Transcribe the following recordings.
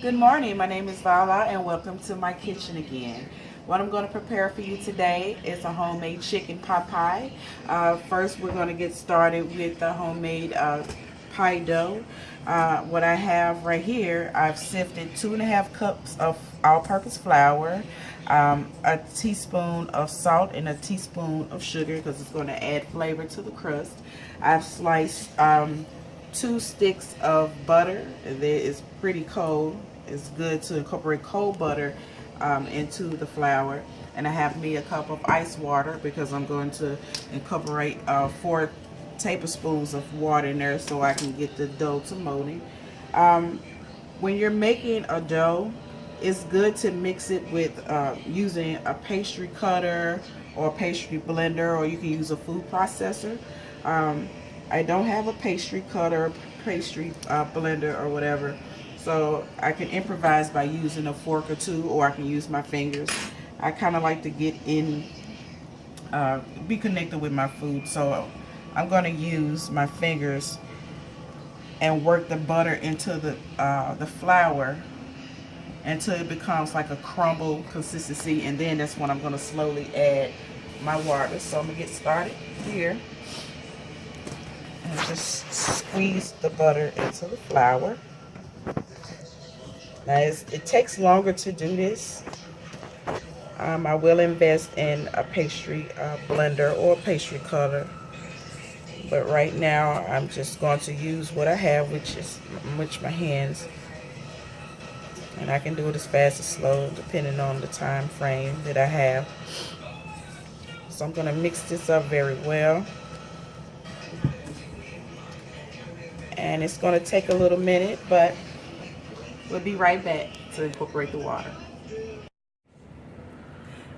Good morning. My name is Vala and welcome to my kitchen again. What I'm going to prepare for you today is a homemade chicken pot pie. First, we're going to get started with the homemade pie dough. What I have right here, I've sifted 2.5 cups of all-purpose flour, a teaspoon of salt, and a teaspoon of sugar because it's going to add flavor to the crust. I've sliced 2 sticks of butter. It is pretty cold. It's good to incorporate cold butter into the flour. And I have me a cup of ice water because I'm going to incorporate 4 tablespoons of water in there so I can get the dough to molding. When you're making a dough, it's good to mix it with using a pastry cutter or a pastry blender, or you can use a food processor. I don't have a pastry cutter, pastry blender or whatever, so I can improvise by using a fork or two, or I can use my fingers. I kind of like to get in, be connected with my food, so I'm going to use my fingers and work the butter into the flour until it becomes like a crumble consistency, and then that's when I'm going to slowly add my water. So I'm going to get started here and just squeeze the butter into the flour. Now it takes longer to do this. I will invest in a pastry blender or a pastry cutter, but right now I'm just going to use what I have, which my hands, and I can do it as fast or slow depending on the time frame that I have. So I'm going to mix this up very well, and it's going to take a little minute, but we'll be right back to incorporate the water.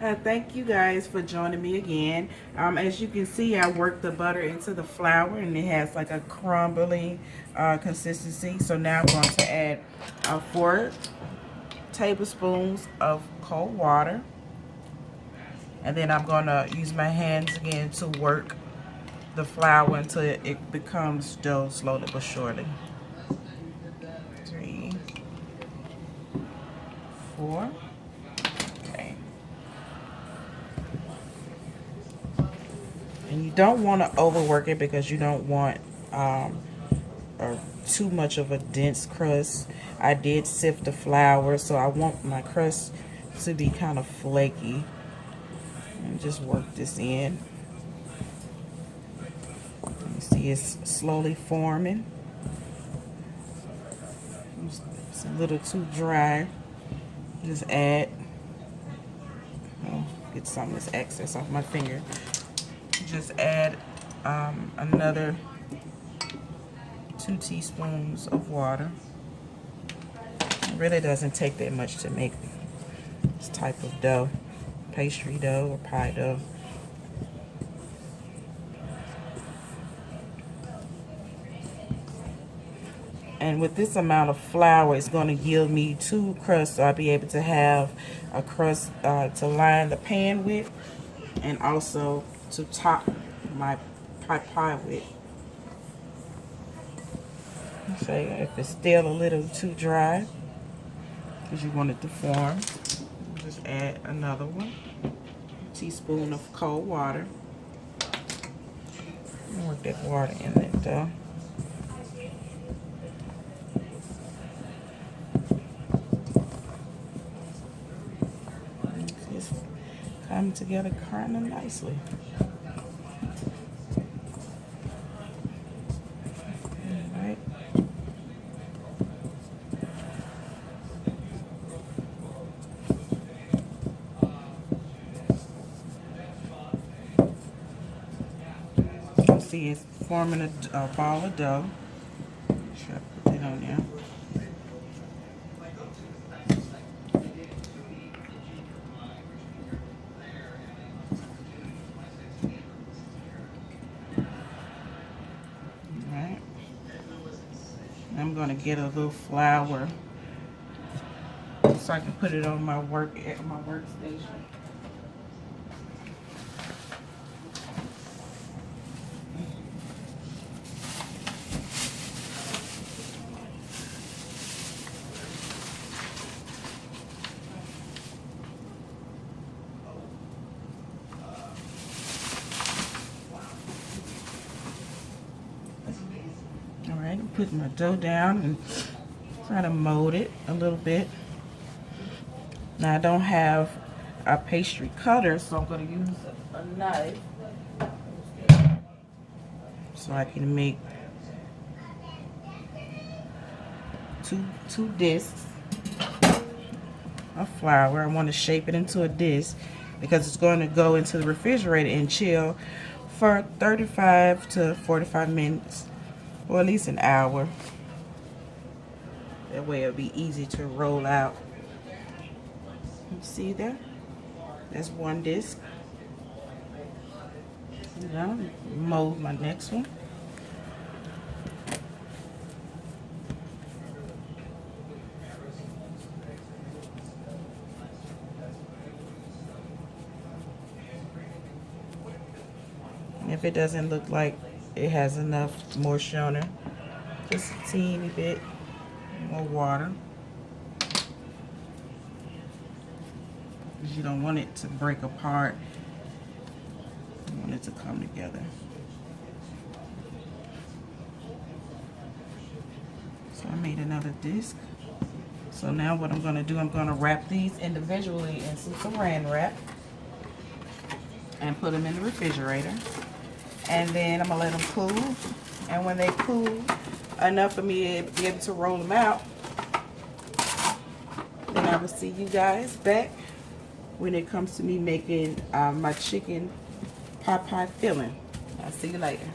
Thank you guys for joining me again. As you can see, I worked the butter into the flour and it has like a crumbly consistency. So now I'm going to add 4 tablespoons of cold water. And then I'm going to use my hands again to work the flour until it becomes dough slowly but surely. 3, 4. Okay. And you don't want to overwork it because you don't want too much of a dense crust. I did sift the flour, so I want my crust to be kind of flaky. And just work this in. You see it's slowly forming. It's a little too dry. Just add, get some of this excess off my finger. Just add another 2 teaspoons of water. It really doesn't take that much to make this type of dough, pastry dough or pie dough. And with this amount of flour, it's going to yield me 2 crusts, so I'll be able to have a crust to line the pan with, and also to top my pie with. Say if it's still a little too dry, because you want it to form, just add another 1 teaspoon of cold water. Work that water in there dough. It's coming together kind of nicely. Alright. See, it's forming a ball of dough. Should I put it on there? Alright. I'm going to get a little flour so I can put it on my workstation. put my dough down and try to mold it a little bit. Now I don't have a pastry cutter, so I'm going to use a knife so I can make two discs of flour. I want to shape it into a disc because it's going to go into the refrigerator and chill for 35 to 45 minutes, or at least an hour. That way it'll be easy to roll out. See there? That's one disc. Now mold my next one. If it doesn't look like it has enough moisture on it, just a teeny bit more water. Because you don't want it to break apart. You want it to come together. So I made another disc. So now what I'm going to do, I'm going to wrap these individually in some saran wrap and put them in the refrigerator. And then I'm going to let them cool. And when they cool enough for me to be able to roll them out, then I will see you guys back when it comes to me making my chicken pot pie filling. I'll see you later.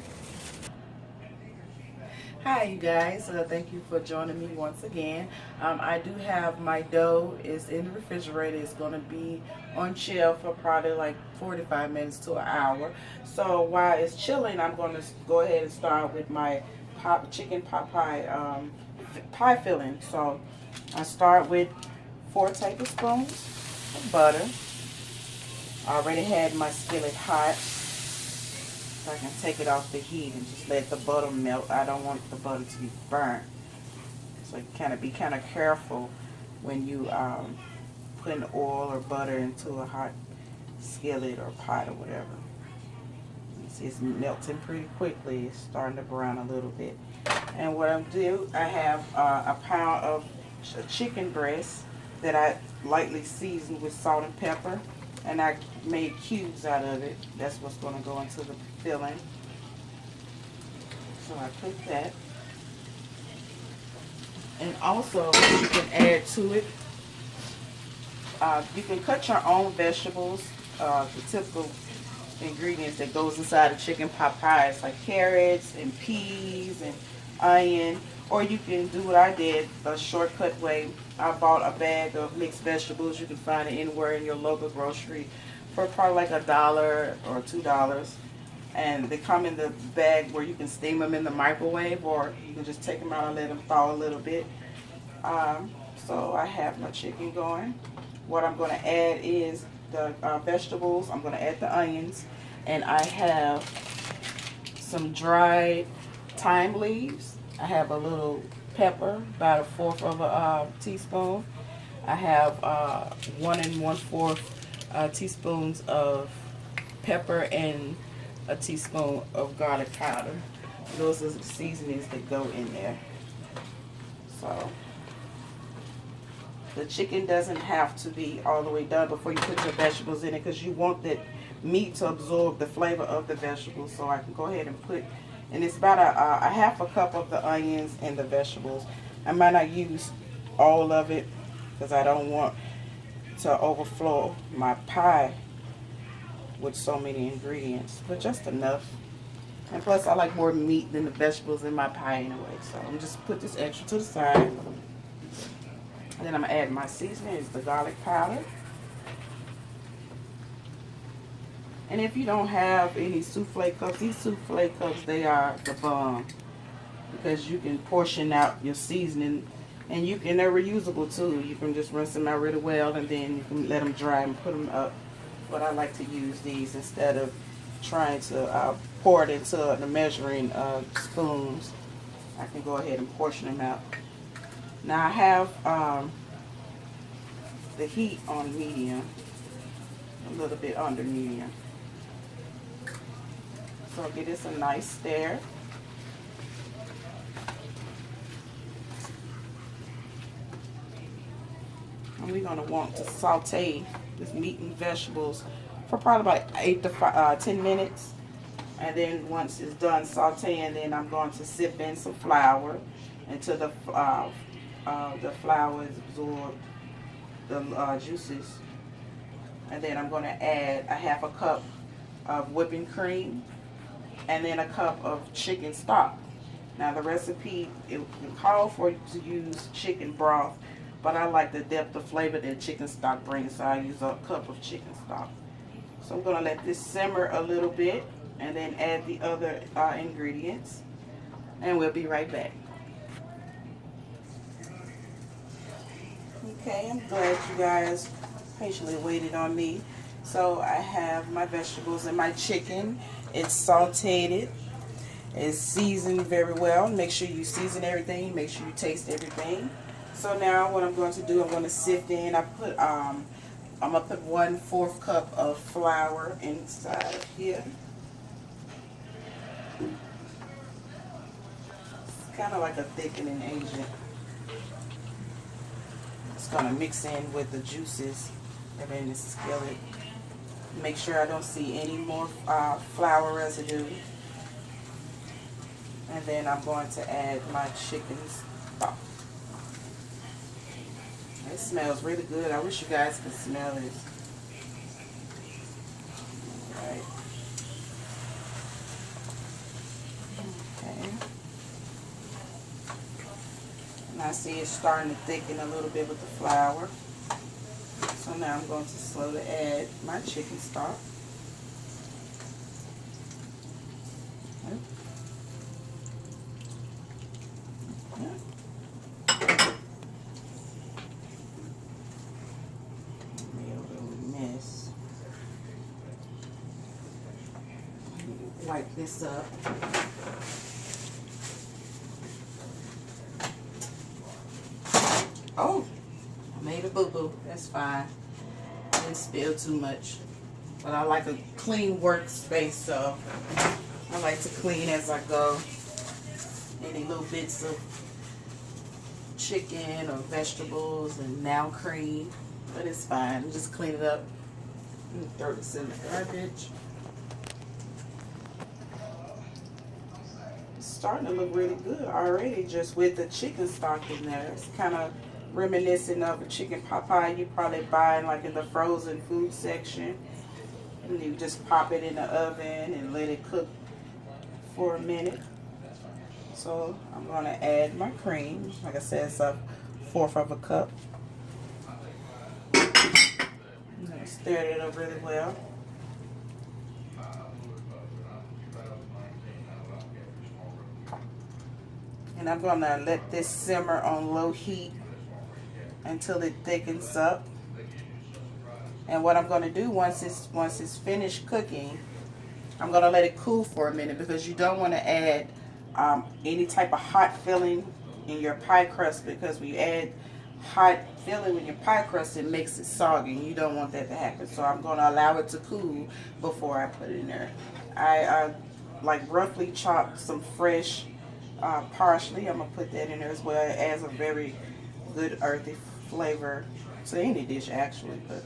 Hi you guys, thank you for joining me once again. I do have my dough is in the refrigerator. It's going to be on chill for probably like 45 minutes to an hour. So while it's chilling, I'm going to go ahead and start with my chicken pot pie pie filling. So I start with 4 tablespoons of butter. I already had my skillet hot. So I can take it off the heat and just let the butter melt. I don't want the butter to be burnt. So you be kind of careful when you putting oil or butter into a hot skillet or pot or whatever. You see it's melting pretty quickly. It's starting to brown a little bit. And what I'm doing, I have a pound of chicken breast that I lightly seasoned with salt and pepper. And I made cubes out of it. That's what's going to go into the filling. So I put that. And also, you can add to it, you can cut your own vegetables. The typical ingredients that goes inside a chicken pot pie is like carrots and peas and onion. Or you can do what I did, a shortcut way. I bought a bag of mixed vegetables. You can find it anywhere in your local grocery for probably like $1 or $2. And they come in the bag where you can steam them in the microwave, or you can just take them out and let them thaw a little bit. So I have my chicken going. What I'm going to add is the vegetables. I'm going to add the onions. And I have some dried thyme leaves. I have a little pepper, about 1/4 of a teaspoon. I have 1 1/4 teaspoons of pepper and a teaspoon of garlic powder. Those are the seasonings that go in there. So the chicken doesn't have to be all the way done before you put your vegetables in it, because you want that meat to absorb the flavor of the vegetables. So I can go ahead and put, and it's about a 1/2 cup of the onions and the vegetables. I might not use all of it because I don't want to overflow my pie with so many ingredients, but just enough. And plus I like more meat than the vegetables in my pie anyway, so I'm just put this extra to the side. And then I'm gonna add my seasoning. It's the garlic powder. And if you don't have any souffle cups, these souffle cups, they are the bomb, because you can portion out your seasoning, and they're reusable too. You can just rinse them out really well, and then you can let them dry and put them up. But I like to use these instead of trying to pour it into the measuring spoons. I can go ahead and portion them out. Now I have the heat on medium, a little bit under medium. So give this a nice stir. And we're going to want to saute this meat and vegetables for probably about 8 to 10 minutes. And then once it's done sauteing, then I'm going to sip in some flour until the flour is absorbed the juices. And then I'm going to add a half a cup of whipping cream and then a cup of chicken stock. Now the recipe, it calls for you to use chicken broth, but I like the depth of flavor that chicken stock brings, so I use a cup of chicken stock. So I'm going to let this simmer a little bit and then add the other ingredients, and we'll be right back. Okay, I'm glad you guys patiently waited on me. So I have my vegetables and my chicken. It's sauteed. It's seasoned very well. Make sure you season everything. Make sure you taste everything. So now what I'm going to do, I'm going to sift in. I'm gonna put 1/4 cup of flour inside of here. It's kind of like a thickening agent. It's gonna mix in with the juices that are in the skillet. Make sure I don't see any more flour residue. And then I'm going to add my chicken stock. It smells really good. I wish you guys could smell this. Right. Okay. And I see it's starting to thicken a little bit with the flour. So now I'm going to slowly add my chicken stock. Wipe this up. Oh, I made a boo-boo. That's fine. I didn't spill too much. But I like a clean workspace, so I like to clean as I go. Any little bits of chicken or vegetables and now cream. But it's fine. Just clean it up and throw this in the garbage. Starting to look really good already just with the chicken stock in there. It's kind of reminiscent of a chicken pot pie you probably buy like in the frozen food section. And you just pop it in the oven and let it cook for a minute. So I'm going to add my cream. Like I said, it's 1/4 cup. I'm going to stir it up really well. And I'm going to let this simmer on low heat until it thickens up. And what I'm going to do once it's finished cooking, I'm going to let it cool for a minute, because you don't want to add any type of hot filling in your pie crust, because when you add hot filling in your pie crust, it makes it soggy. You don't want that to happen. So I'm going to allow it to cool before I put it in there. I like roughly chopped some fresh parsley. I'm going to put that in there as well. It adds a very good earthy flavor to any dish actually, but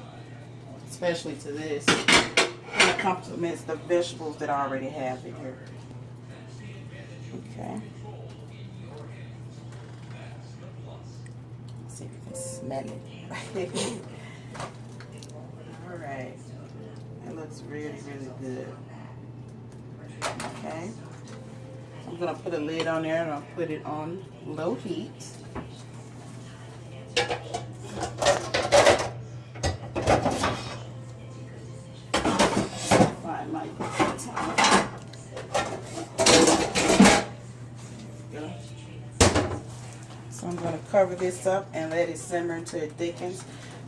especially to this. And it complements the vegetables that I already have in here. Okay. Let's see if you can smell it. Alright. It looks really, really good. Okay. I'm going to put a lid on there and I'll put it on low heat. Find my time. So I'm going to cover this up and let it simmer until it thickens.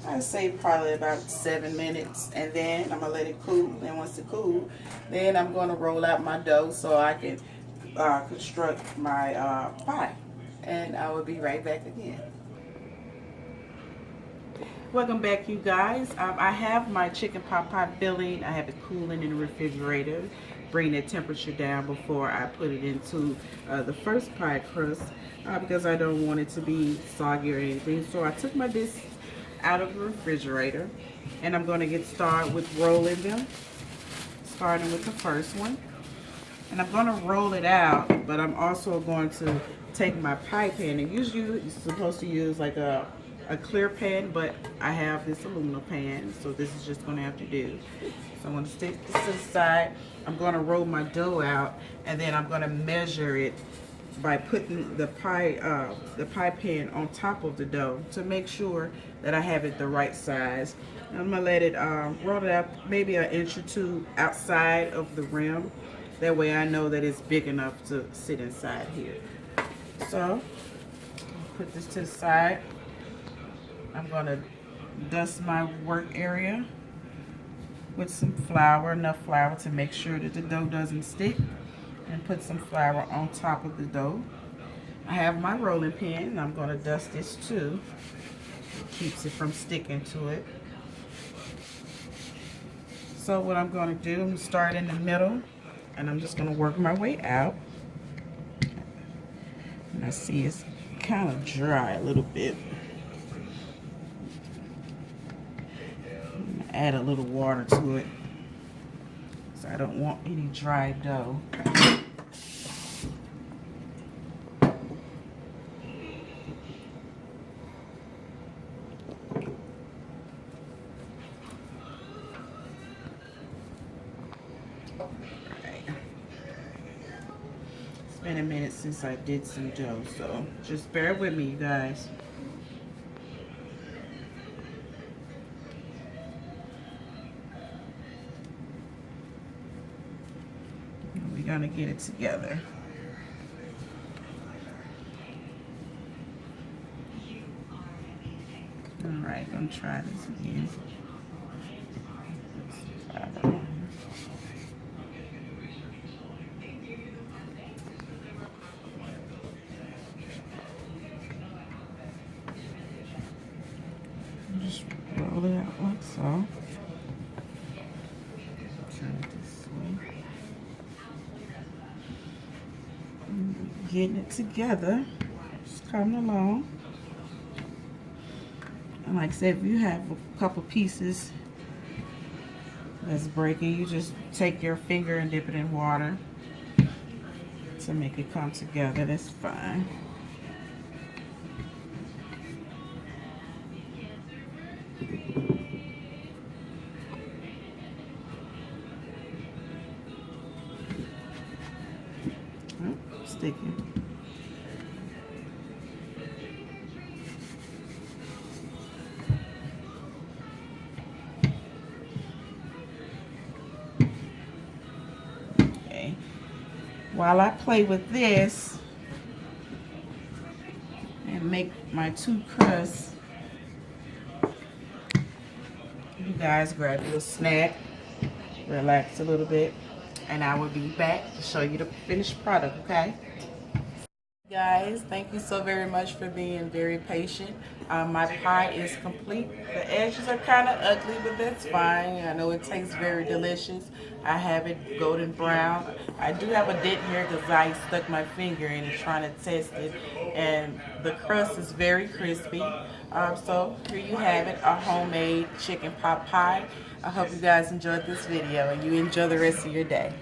I'd say probably about 7 minutes, and then I'm going to let it cool. And once it cools, then I'm going to roll out my dough so I can construct my pie, and I will be right back again. Welcome back, you guys. I have my chicken pot pie filling. I have it cooling in the refrigerator. Bring the temperature down before I put it into the first pie crust because I don't want it to be soggy or anything. So I took my out of the refrigerator. And I'm going to get started with rolling them, starting with the first one. And I'm going to roll it out, but I'm also going to take my pie pan. And usually you're supposed to use like a clear pan, but I have this aluminum pan, so this is just going to have to do. So I'm going to stick this to the side. I'm going to roll my dough out, and then I'm going to measure it by putting the pie pan on top of the dough to make sure that I have it the right size. And I'm going to let it roll it out maybe an inch or two outside of the rim. That way I know that it's big enough to sit inside here. So, put this to the side. I'm going to dust my work area with some flour, enough flour to make sure that the dough doesn't stick. And put some flour on top of the dough. I have my rolling pin, and I'm going to dust this too. It keeps it from sticking to it. So what I'm going to do, I'm going to start in the middle, and I'm just going to work my way out. And I see it's kind of dry a little bit. I'm going to add a little water to it, so I don't want any dry dough. It's been a minute since I did some dough, so just bear with me, you guys. We're gonna get it together. All right, gonna try this again. Just roll it out like so. Turn it this way. Getting it together. Just coming along. And like I said, if you have a couple pieces that's breaking, you just take your finger and dip it in water to make it come together. That's fine. Sticky. Okay. While I play with this and make my two crusts, you guys grab your snack, relax a little bit, and I will be back to show you the finished product, okay? Guys, thank you so very much for being very patient. My pie is complete. The edges are kind of ugly, but that's fine. I know it tastes very delicious. I have it golden brown. I do have a dent here because I stuck my finger in it trying to test it, and the crust is very crispy. So here you have it, a homemade chicken pot pie. I hope you guys enjoyed this video and you enjoy the rest of your day.